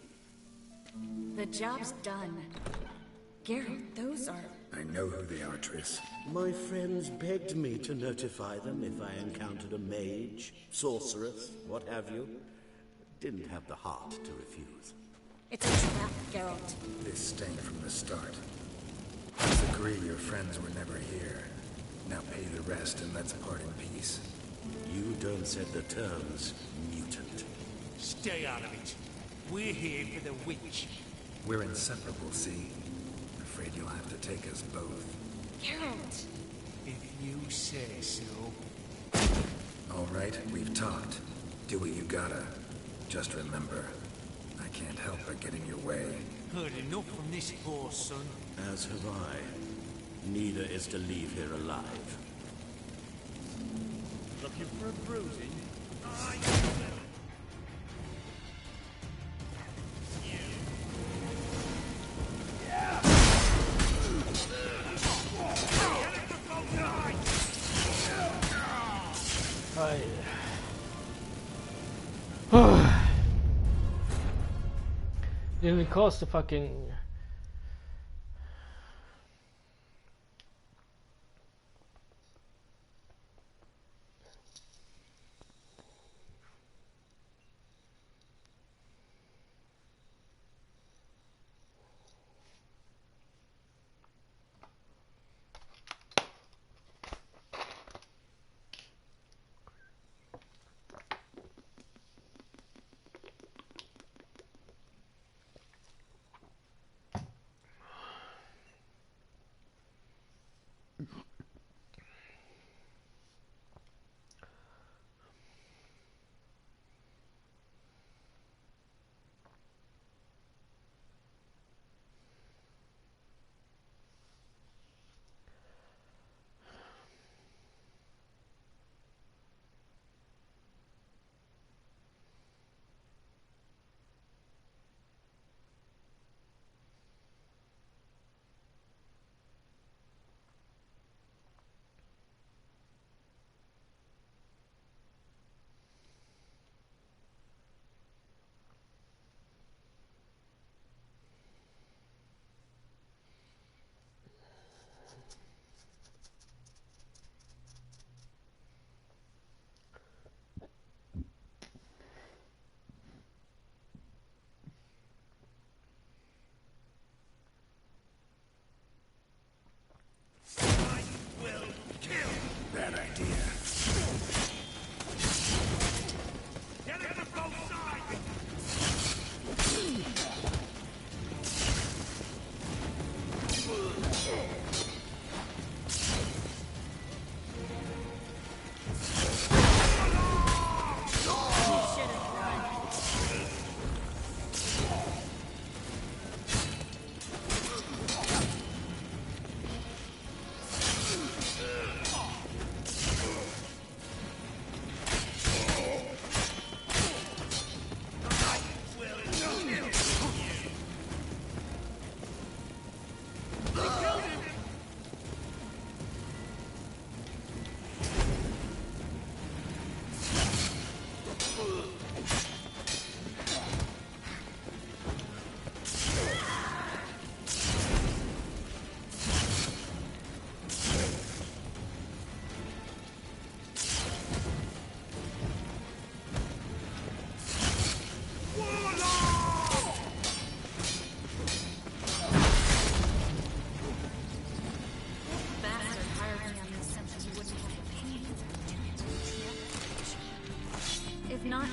The job's done. Geralt, those are... I know who they are, Triss. My friends begged me to notify them if I encountered a mage, sorceress, what have you. Didn't have the heart to refuse. It's a trap, Geralt. This stank from the start. Let's agree your friends were never here. Now pay the rest and let's part in peace. You don't set the terms, mutant. Stay out of it. We're here for the witch. We're inseparable, see? Afraid you'll have to take us both. Geralt! If you say so. All right, we've talked. Do what you gotta. Just remember, I can't help but get in your way. Heard enough from this poor son. As have I. Neither is to leave here alive. Looking for a bruising? Didn't it cost the fucking...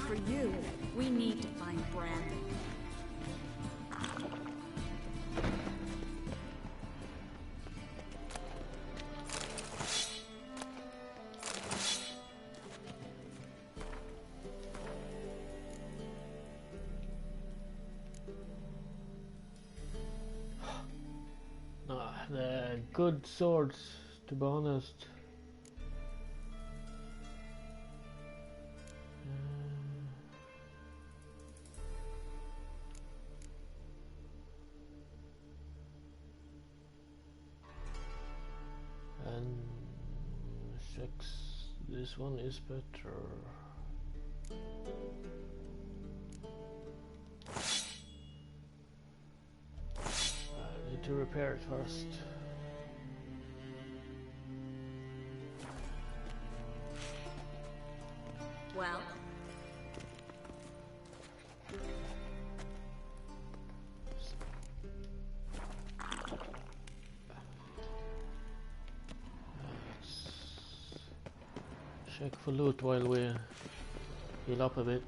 for you. We need to find Brandon. The good swords, to be honest. And 6. This one is better. I need to repair it first. Well, check for loot while we heal up a bit.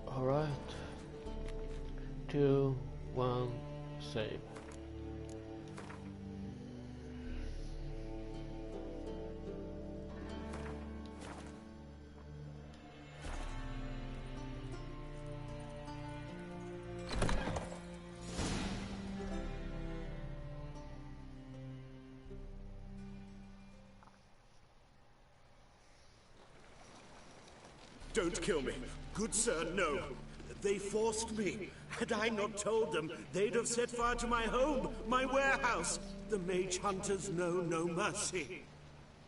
Alright. 2, 1, save. Don't kill me. Good sir, no. They forced me. Had I not told them, they'd have set fire to my home, my warehouse. The mage hunters know no mercy.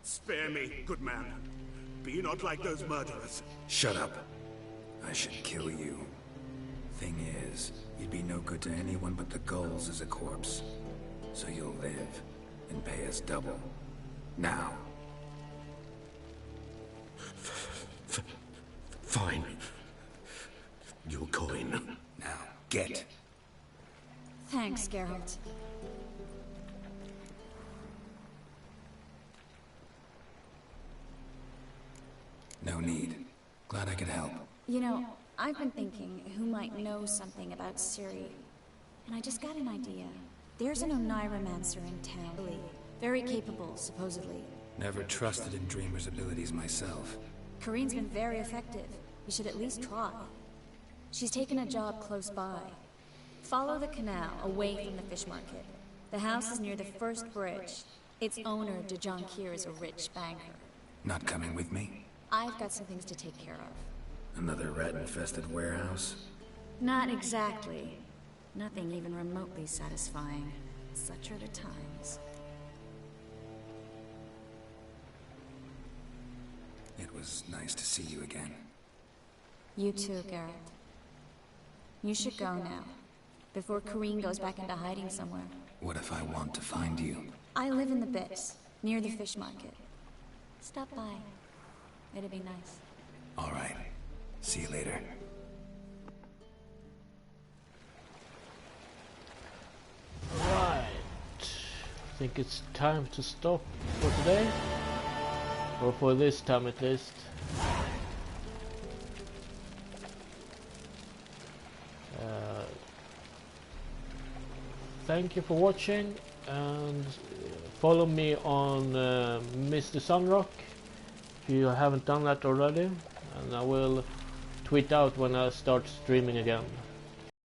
Spare me, good man. Be not like those murderers. Shut up. I should kill you. Thing is, you'd be no good to anyone but the gulls as a corpse. So you'll live, and pay us double. Now. Fine. Your coin. Now, get. thanks, Geralt. No need. Glad I could help. You know, I've been thinking who might know something about Ciri, and I just got an idea. There's an Oneiromancer in town. Very capable, supposedly. Never trusted in Dreamer's abilities myself. Corinne's been very effective. You should at least try. She's taken a job close by. Follow the canal, away from the fish market. The house is near the first bridge. Its owner, de Jonquier, is a rich banker. Not coming with me? I've got some things to take care of. Another rat-infested warehouse? Not exactly. Nothing even remotely satisfying. Such are the times. It was nice to see you again. You too, Geralt. You should go now, before Corinne goes back into hiding somewhere. What if I want to find you? I live in the Bits, near the fish market. Stop by. It'd be nice. All right. See you later. Right. I think it's time to stop for today. Or for this time at least. Thank you for watching, and follow me on Mr. Sunrock if you haven't done that already, and I will tweet out when I start streaming again.